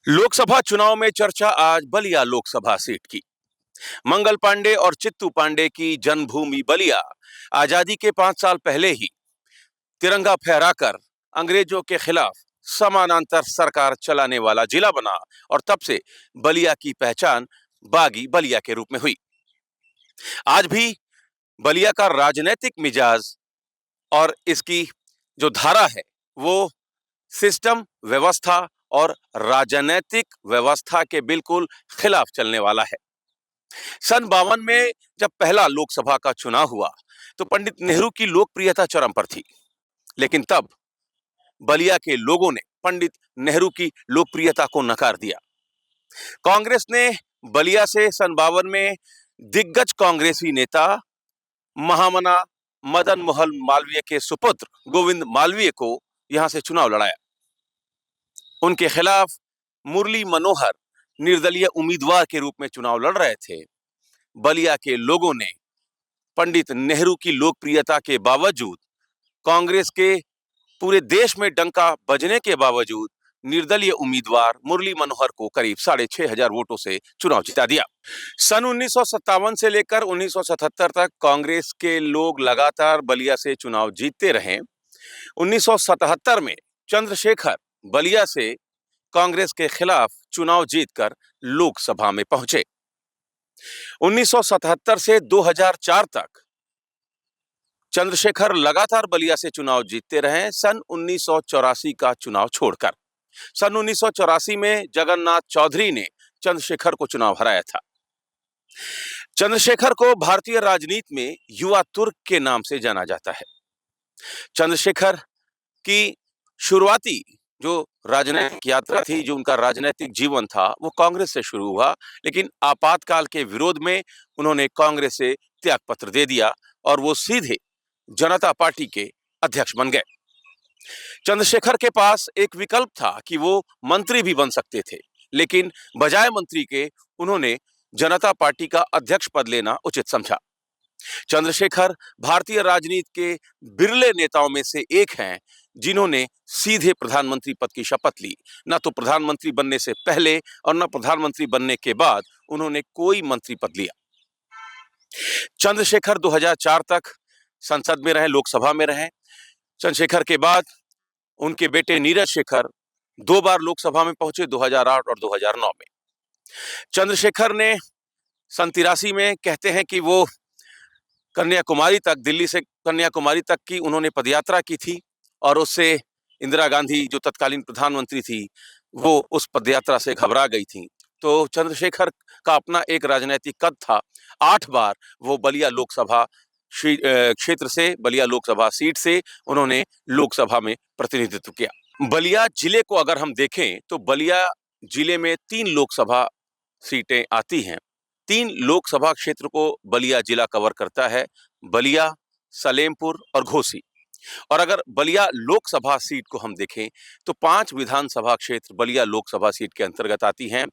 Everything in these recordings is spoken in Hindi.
लोकसभा चुनाव में चर्चा आज बलिया लोकसभा सीट की। मंगल पांडे और चित्तू पांडे की जन्मभूमि बलिया आजादी के 5 साल पहले ही तिरंगा फहराकर अंग्रेजों के खिलाफ समानांतर सरकार चलाने वाला जिला बना और तब से बलिया की पहचान बागी बलिया के रूप में हुई। आज भी बलिया का राजनीतिक मिजाज और इसकी जो धारा है वो सिस्टम व्यवस्था और राजनीतिक व्यवस्था के बिल्कुल खिलाफ चलने वाला है। सन 52 में जब पहला लोकसभा का चुनाव हुआ तो पंडित नेहरू की लोकप्रियता चरम पर थी, लेकिन तब बलिया के लोगों ने पंडित नेहरू की लोकप्रियता को नकार दिया। कांग्रेस ने बलिया से सन 52 में दिग्गज कांग्रेसी नेता महामना मदन मोहन मालवीय के सुपुत्र गोविंद मालवीय को यहां से चुनाव लड़ाया। उनके खिलाफ मुरली मनोहर निर्दलीय उम्मीदवार के रूप में चुनाव लड़ रहे थे। बलिया के लोगों ने पंडित नेहरू की लोकप्रियता के बावजूद, कांग्रेस के पूरे देश में डंका बजने के बावजूद निर्दलीय उम्मीदवार मुरली मनोहर को करीब 6,500 वोटों से चुनाव जिता दिया। सन 1957 से लेकर 1977 तक कांग्रेस के लोग लगातार बलिया से चुनाव जीतते रहे। 1977 में चंद्रशेखर बलिया से कांग्रेस के खिलाफ चुनाव जीतकर लोकसभा में पहुंचे। 1977 से 2004 तक चंद्रशेखर लगातार बलिया से चुनाव जीतते रहे, सन 1984 का चुनाव छोड़कर। सन 1984 में जगन्नाथ चौधरी ने चंद्रशेखर को चुनाव हराया था। चंद्रशेखर को भारतीय राजनीति में युवा तुर्क के नाम से जाना जाता है। चंद्रशेखर की शुरुआती जो राजनीतिक यात्रा थी, जो उनका राजनीतिक जीवन था, वो कांग्रेस से शुरू हुआ, लेकिन आपातकाल के विरोध में उन्होंने कांग्रेस से त्यागपत्र दे दिया और वो सीधे जनता पार्टी के अध्यक्ष बन गए। चंद्रशेखर के पास एक विकल्प था कि वो मंत्री भी बन सकते थे, लेकिन बजाय मंत्री के उन्होंने जनता पार्टी का अध्यक्ष पद लेना उचित समझा। चंद्रशेखर भारतीय राजनीति के बिरले नेताओं में से एक हैं जिन्होंने सीधे प्रधानमंत्री पद की शपथ ली। न तो प्रधानमंत्री बनने से पहले और न प्रधानमंत्री बनने के बाद उन्होंने कोई मंत्री पद लिया। चंद्रशेखर 2004 तक संसद में रहे, लोकसभा में रहे। चंद्रशेखर के बाद उनके बेटे नीरज शेखर 2 बार लोकसभा में पहुंचे, 2008 और 2009 में। चंद्रशेखर ने सन 83 में कहते हैं कि वो कन्याकुमारी तक, दिल्ली से कन्याकुमारी तक की उन्होंने पदयात्रा की थी और उससे इंदिरा गांधी जो तत्कालीन प्रधानमंत्री थी वो उस पदयात्रा से घबरा गई थी। तो चंद्रशेखर का अपना एक राजनीतिक कद था। 8 बार वो बलिया लोकसभा क्षेत्र से, बलिया लोकसभा सीट से उन्होंने लोकसभा में प्रतिनिधित्व किया। बलिया जिले को अगर हम देखें तो बलिया जिले में 3 लोकसभा सीटें आती हैं। 3 लोकसभा क्षेत्र को बलिया जिला कवर करता है, बलिया, सलेमपुर और घोसी। और अगर बलिया लोकसभा सीट को हम देखें तो 5 विधानसभा क्षेत्र बलिया लोकसभा सीट के अंतर्गत आती हैं।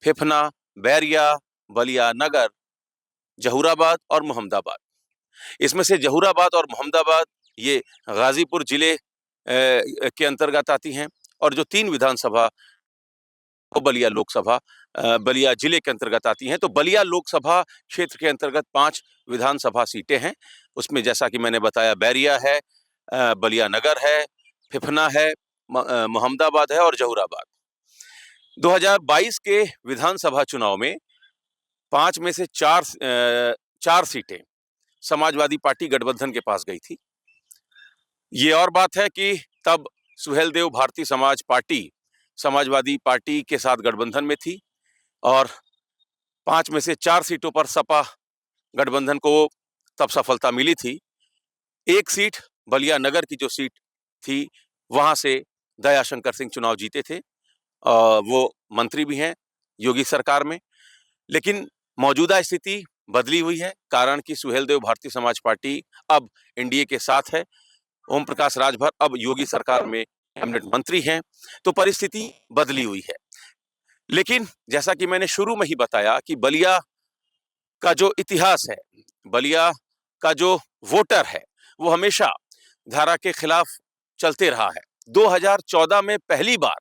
फेफना, बैरिया, बलिया नगर, जहूराबाद और मोहम्मदाबाद। इसमें से जहूराबाद और मोहम्मदाबाद ये गाजीपुर जिले के अंतर्गत आती हैं और जो 3 विधानसभा वो बलिया लोकसभा बलिया जिले के अंतर्गत आती हैं। तो बलिया लोकसभा क्षेत्र के अंतर्गत 5 विधानसभा सीटें हैं। उसमें जैसा कि मैंने बताया, बैरिया है, बलिया नगर है, फेफना है, मोहम्मदाबाद है और जहूराबाद। 2022 के विधानसभा चुनाव में 5 में से 4 सीटें समाजवादी पार्टी गठबंधन के पास गई थी। ये और बात है कि तब सुहेलदेव भारतीय समाज पार्टी समाजवादी पार्टी के साथ गठबंधन में थी और 5 में से 4 सीटों पर सपा गठबंधन को तब सफलता मिली थी। एक सीट बलिया नगर की जो सीट थी वहां से दयाशंकर सिंह चुनाव जीते थे। वो मंत्री भी हैं योगी सरकार में, लेकिन मौजूदा स्थिति बदली हुई है, कारण कि सुहेलदेव भारतीय समाज पार्टी अब एनडीए के साथ है। ओम प्रकाश राजभर अब योगी सरकार में कैबिनेट मंत्री हैं, तो परिस्थिति बदली हुई है। लेकिन जैसा कि मैंने शुरू में ही बताया कि बलिया का जो इतिहास है, बलिया का जो वोटर है, वो हमेशा धारा के खिलाफ चलते रहा है। 2014 में पहली बार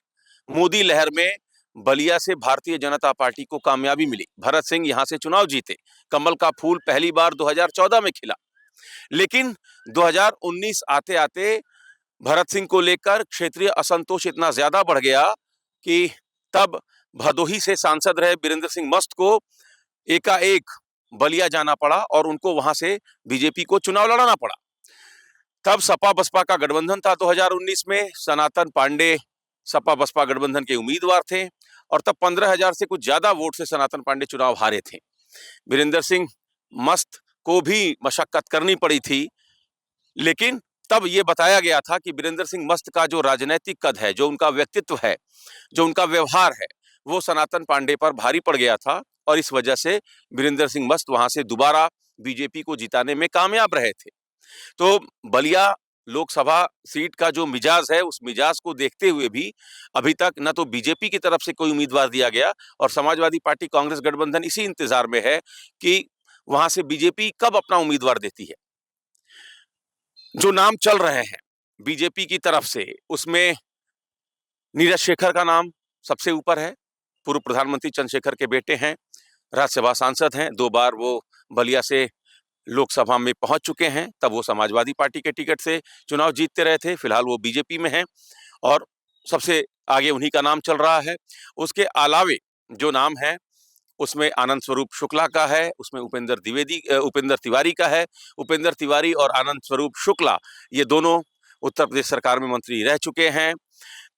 मोदी लहर में बलिया से भारतीय जनता पार्टी को कामयाबी मिली। भरत सिंह यहां से चुनाव जीते। कमल का फूल पहली बार 2014 में खिला। लेकिन 2019 आते-आते भरत सिंह को लेकर क्षेत्रीय असंतोष इतना ज्यादा बढ़ गया कि तब भदोही से सांसद रहे बीरेंद्र सिंह मस्त को एकाएक बलिया जाना पड़ा और उनको वहां से बीजेपी को चुनाव लड़ाना पड़ा। तब सपा बसपा का गठबंधन था। 2019 में सनातन पांडे सपा बसपा गठबंधन के उम्मीदवार थे और तब 15,000 से कुछ ज्यादा वोट से सनातन पांडे चुनाव हारे थे। बीरेंद्र सिंह मस्त को भी मशक्कत करनी पड़ी थी, लेकिन तब ये बताया गया था कि बीरेंद्र सिंह मस्त का जो राजनीतिक कद है, जो उनका व्यक्तित्व है, जो उनका व्यवहार है, वो सनातन पांडे पर भारी पड़ गया था और इस वजह से बीरेंद्र सिंह मस्त वहां से दोबारा बीजेपी को जिताने में कामयाब रहे थे। तो बलिया लोकसभा सीट का जो मिजाज है, उस मिजाज को देखते हुए भी अभी तक न तो बीजेपी की तरफ से कोई उम्मीदवार दिया गया और समाजवादी पार्टी कांग्रेस गठबंधन इसी इंतजार में है कि वहां से बीजेपी कब अपना उम्मीदवार देती है। जो नाम चल रहे हैं बीजेपी की तरफ से, उसमें नीरज शेखर का नाम सबसे ऊपर है। पूर्व प्रधानमंत्री चंद्रशेखर के बेटे हैं, राज्यसभा सांसद हैं, 2 बार वो बलिया से लोकसभा में पहुंच चुके हैं। तब वो समाजवादी पार्टी के टिकट से चुनाव जीतते रहे थे। फिलहाल वो बीजेपी में हैं और सबसे आगे उन्हीं का नाम चल रहा है। उसके अलावे जो नाम है उसमें आनंद स्वरूप शुक्ला का है, उसमें उपेंद्र तिवारी का है। उपेंद्र तिवारी और आनंद स्वरूप शुक्ला ये दोनों उत्तर प्रदेश सरकार में मंत्री रह चुके हैं।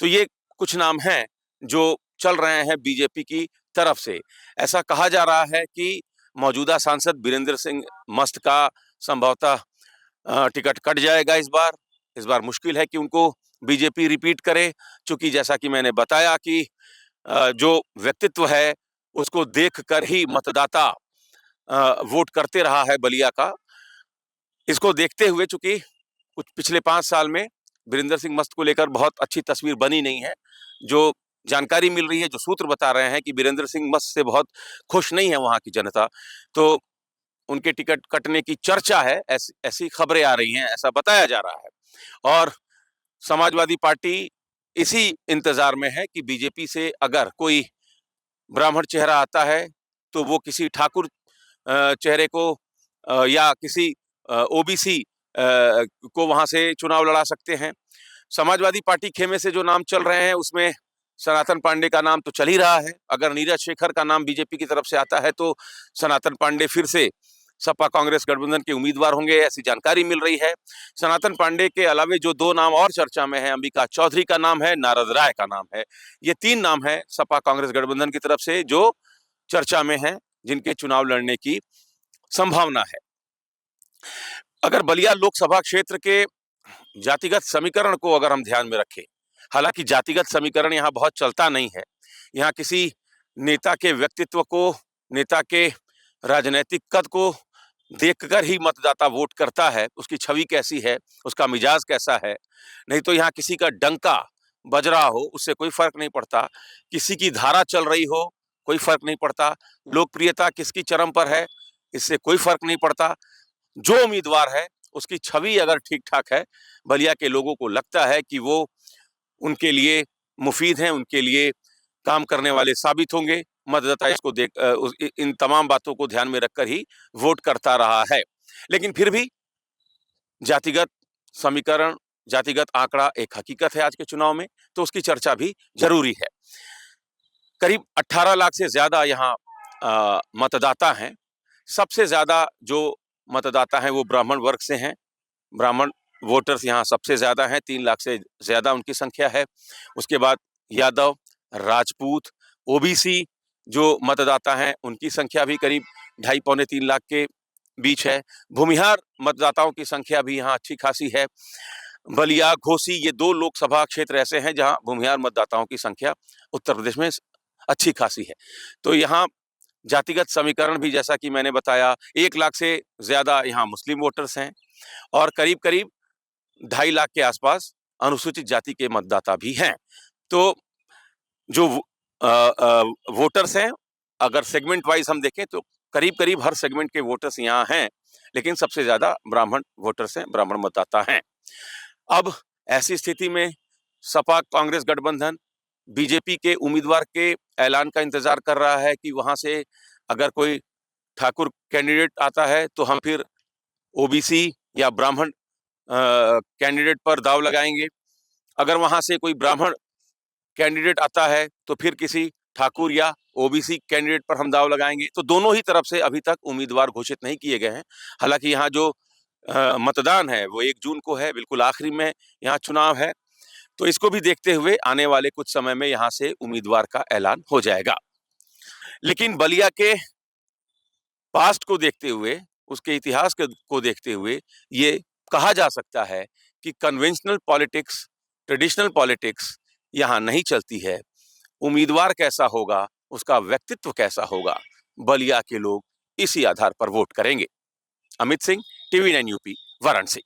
तो ये कुछ नाम हैं जो चल रहे हैं बीजेपी की तरफ से। ऐसा कहा जा रहा है कि मौजूदा सांसद बीरेंद्र सिंह मस्त का संभवतः टिकट कट जाएगा इस बार। इस बार मुश्किल है कि उनको बीजेपी रिपीट करे, चूंकि जैसा कि मैंने बताया कि जो व्यक्तित्व है उसको देखकर ही मतदाता वोट करते रहा है बलिया का। इसको देखते हुए चूंकि कुछ पिछले 5 साल में बीरेंद्र सिंह मस्त को लेकर बहुत अच्छी तस्वीर बनी नहीं है। जो जानकारी मिल रही है, जो सूत्र बता रहे हैं कि बीरेंद्र सिंह मस्त से बहुत खुश नहीं है वहां की जनता, तो उनके टिकट कटने की चर्चा है, ऐसी खबरें आ रही हैं, ऐसा बताया जा रहा है। और समाजवादी पार्टी इसी इंतजार में है कि बीजेपी से अगर कोई ब्राह्मण चेहरा आता है तो वो किसी ठाकुर चेहरे को या किसी ओबीसी को वहां से चुनाव लड़ा सकते हैं। समाजवादी पार्टी खेमे से जो नाम चल रहे हैं उसमें सनातन पांडे का नाम तो चल ही रहा है। अगर नीरज शेखर का नाम बीजेपी की तरफ से आता है तो सनातन पांडे फिर से सपा कांग्रेस गठबंधन के उम्मीदवार होंगे, ऐसी जानकारी मिल रही है। सनातन पांडे के अलावे जो 2 नाम और चर्चा में है, अंबिका चौधरी का नाम है, नारद राय का नाम है। ये 3 नाम है सपा कांग्रेस गठबंधन की तरफ से जो चर्चा में है, जिनके चुनाव लड़ने की संभावना है। अगर बलिया लोकसभा क्षेत्र के जातिगत समीकरण को अगर हम ध्यान में रखें, हालांकि जातिगत समीकरण यहाँ बहुत चलता नहीं है। यहाँ किसी नेता के व्यक्तित्व को, नेता के राजनीतिक कद को देखकर ही मतदाता वोट करता है, उसकी छवि कैसी है, उसका मिजाज कैसा है। नहीं तो यहाँ किसी का डंका बज रहा हो उससे कोई फर्क नहीं पड़ता, किसी की धारा चल रही हो कोई फर्क नहीं पड़ता, लोकप्रियता किसकी चरम पर है इससे कोई फर्क नहीं पड़ता। जो उम्मीदवार है उसकी छवि अगर ठीक ठाक है, बलिया के लोगों को लगता है कि वो उनके लिए मुफीद हैं, उनके लिए काम करने वाले साबित होंगे, मतदाता इसको इन तमाम बातों को ध्यान में रखकर ही वोट करता रहा है। लेकिन फिर भी जातिगत समीकरण, जातिगत आंकड़ा एक हकीकत है आज के चुनाव में, तो उसकी चर्चा भी जरूरी है। करीब 18 लाख से ज्यादा यहाँ मतदाता हैं। सबसे ज्यादा जो मतदाता हैं वो ब्राह्मण वर्ग से हैं। ब्राह्मण वोटर्स यहाँ सबसे ज्यादा हैं, 3 लाख से ज्यादा उनकी संख्या है। उसके बाद यादव, राजपूत, ओबीसी जो मतदाता हैं उनकी संख्या भी करीब 2.5 पौने 3 लाख के बीच है। भूमिहार मतदाताओं की संख्या भी यहाँ अच्छी खासी है। बलिया, घोसी ये 2 लोकसभा क्षेत्र ऐसे हैं जहाँ भूमिहार मतदाताओं की संख्या उत्तर प्रदेश में अच्छी खासी है। तो यहाँ जातिगत समीकरण भी जैसा कि मैंने बताया, 1 लाख से ज्यादा यहाँ मुस्लिम वोटर्स हैं और करीब-करीब 2.5 लाख के आसपास अनुसूचित जाति के मतदाता भी हैं। तो जो वोटर्स हैं, अगर सेगमेंट वाइज हम देखें तो करीब-करीब हर सेगमेंट के वोटर्स यहाँ हैं, लेकिन सबसे ज्यादा ब्राह्मण वोटर्स हैं, ब्राह्मण मतदाता हैं। अब ऐसी स्थिति में सपा कांग्रेस गठबंधन बीजेपी के उम्मीदवार के ऐलान का इंतजार कर रहा है कि वहां से अगर कोई ठाकुर कैंडिडेट आता है तो हम फिर ओबीसी या ब्राह्मण कैंडिडेट पर दाव लगाएंगे। अगर वहां से कोई ब्राह्मण कैंडिडेट आता है तो फिर किसी ठाकुर या ओबीसी कैंडिडेट पर हम दाव लगाएंगे। तो दोनों ही तरफ से अभी तक उम्मीदवार घोषित नहीं किए गए हैं। हालांकि यहाँ जो मतदान है वो 1 जून को है, बिल्कुल आखिरी में यहाँ चुनाव है। तो इसको भी देखते हुए आने वाले कुछ समय में यहाँ से उम्मीदवार का ऐलान हो जाएगा। लेकिन बलिया के पास्ट को देखते हुए, उसके इतिहास को देखते हुए ये कहा जा सकता है कि कन्वेंशनल पॉलिटिक्स, ट्रेडिशनल पॉलिटिक्स यहाँ नहीं चलती है। उम्मीदवार कैसा होगा, उसका व्यक्तित्व कैसा होगा, बलिया के लोग इसी आधार पर वोट करेंगे। Amit Singh, TV 9 UP, Varanasi.